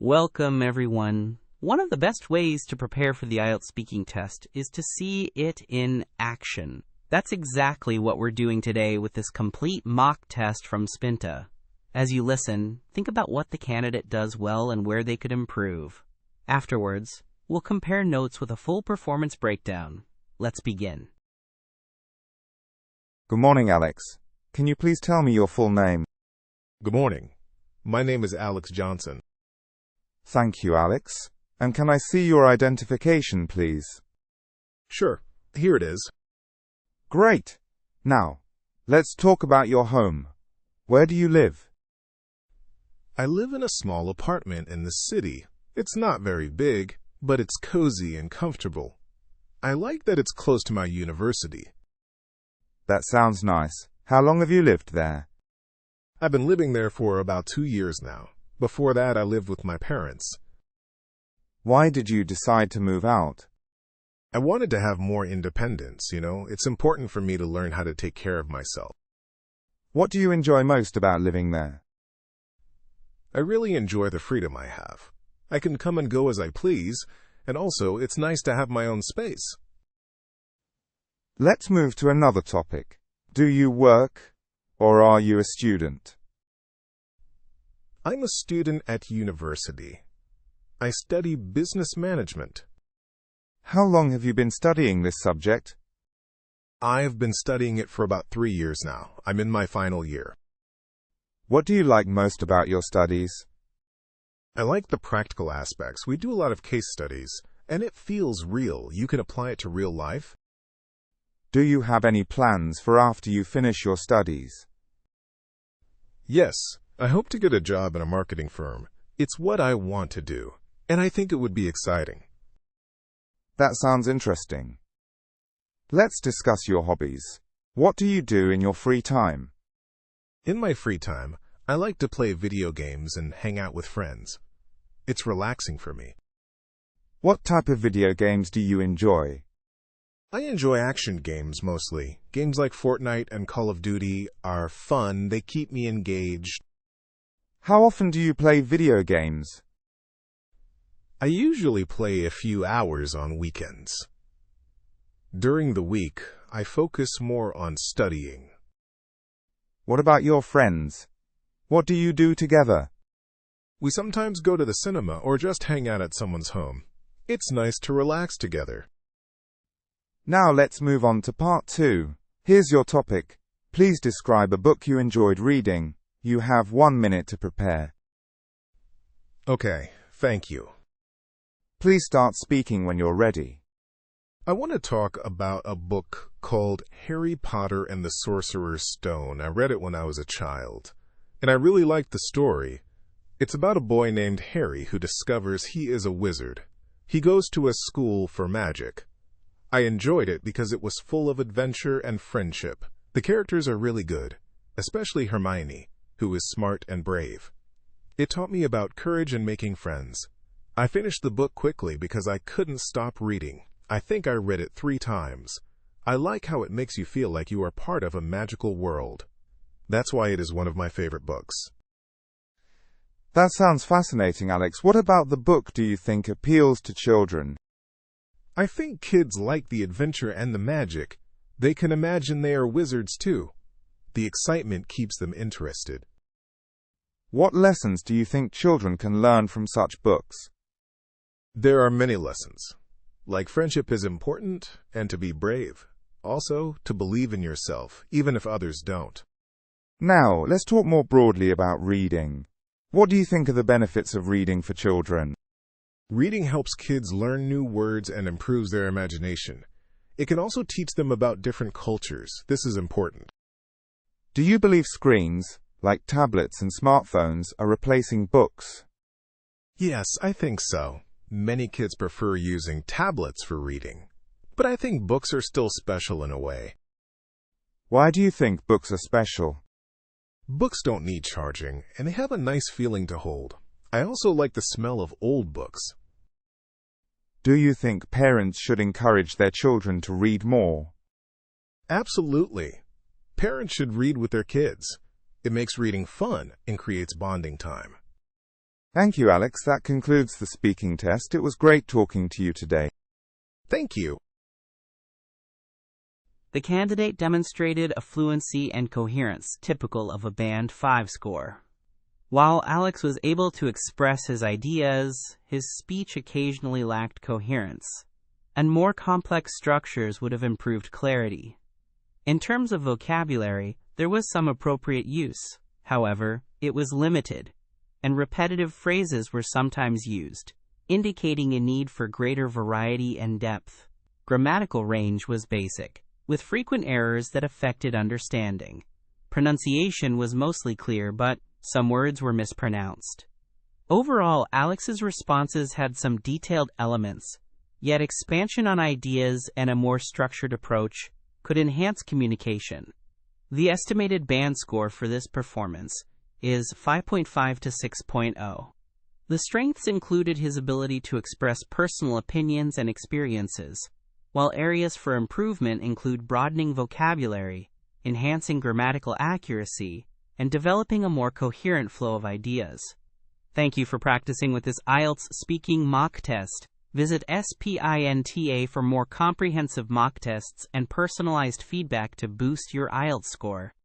Welcome, everyone. One of the best ways to prepare for the IELTS speaking test is to see it in action. That's exactly what we're doing today with this complete mock test from Spinta. As you listen, think about what the candidate does well and where they could improve. Afterwards, we'll compare notes with a full performance breakdown. Let's begin. Good morning, Alex. Can you please tell me your full name? Good morning. My name is Alex Johnson. Thank you, Alex. And can I see your identification, please? Sure, here it is. Great. Now, let's talk about your home. Where do you live? I live in a small apartment in the city. It's not very big, but it's cozy and comfortable. I like that it's close to my university. That sounds nice. How long have you lived there? I've been living there for about 2 years now. Before that, I lived with my parents. Why did you decide to move out? I wanted to have more independence, It's important for me to learn how to take care of myself. What do you enjoy most about living there? I really enjoy the freedom I have. I can come and go as I please, and also it's nice to have my own space. Let's move to another topic. Do you work, or are you a student? I'm a student at university. I study business management. How long have you been studying this subject? I've been studying it for about 3 years now. I'm in my final year. What do you like most about your studies? I like the practical aspects. We do a lot of case studies, and it feels real. You can apply it to real life. Do you have any plans for after you finish your studies? Yes, I hope to get a job in a marketing firm. It's what I want to do, and I think it would be exciting. That sounds interesting. Let's discuss your hobbies. What do you do in your free time? In my free time, I like to play video games and hang out with friends. It's relaxing for me. What type of video games do you enjoy? I enjoy action games mostly. Games like Fortnite and Call of Duty are fun. They keep me engaged. How often do you play video games? I usually play a few hours on weekends. During the week, I focus more on studying. What about your friends? What do you do together? We sometimes go to the cinema or just hang out at someone's home. It's nice to relax together. Now let's move on to part 2. Here's your topic. Please describe a book you enjoyed reading. You have 1 minute to prepare. Okay, thank you. Please start speaking when you're ready. I want to talk about a book called Harry Potter and the Sorcerer's Stone. I read it when I was a child, and I really liked the story. It's about a boy named Harry who discovers he is a wizard. He goes to a school for magic. I enjoyed it because it was full of adventure and friendship. The characters are really good, especially Hermione, who is smart and brave. It taught me about courage and making friends. I finished the book quickly because I couldn't stop reading. I think I read it 3 times. I like how it makes you feel like you are part of a magical world. That's why it is one of my favorite books. That sounds fascinating, Alex. What about the book do you think appeals to children? I think kids like the adventure and the magic. They can imagine they are wizards too. The excitement keeps them interested. What lessons do you think children can learn from such books? There are many lessons. Like friendship is important and to be brave. Also, to believe in yourself, even if others don't. Now, let's talk more broadly about reading. What do you think are the benefits of reading for children? Reading helps kids learn new words and improves their imagination. It can also teach them about different cultures. This is important. Do you believe screens, like tablets and smartphones, are replacing books? Yes, I think so. Many kids prefer using tablets for reading. But I think books are still special in a way. Why do you think books are special? Books don't need charging, and they have a nice feeling to hold. I also like the smell of old books. Do you think parents should encourage their children to read more? Absolutely. Parents should read with their kids. It makes reading fun and creates bonding time. Thank you, Alex. That concludes the speaking test. It was great talking to you today. Thank you. The candidate demonstrated a fluency and coherence typical of a Band 5 score. While Alex was able to express his ideas, his speech occasionally lacked coherence, and more complex structures would have improved clarity. In terms of vocabulary, there was some appropriate use. However, it was limited, and repetitive phrases were sometimes used, indicating a need for greater variety and depth. Grammatical range was basic, with frequent errors that affected understanding. Pronunciation was mostly clear, but some words were mispronounced. Overall, Alex's responses had some detailed elements, yet expansion on ideas and a more structured approach could enhance communication. The estimated band score for this performance is 5.5 to 6.0. The strengths included his ability to express personal opinions and experiences, while areas for improvement include broadening vocabulary, enhancing grammatical accuracy, and developing a more coherent flow of ideas. Thank you for practicing with this IELTS Speaking mock test. Visit Spinta for more comprehensive mock tests and personalized feedback to boost your IELTS score.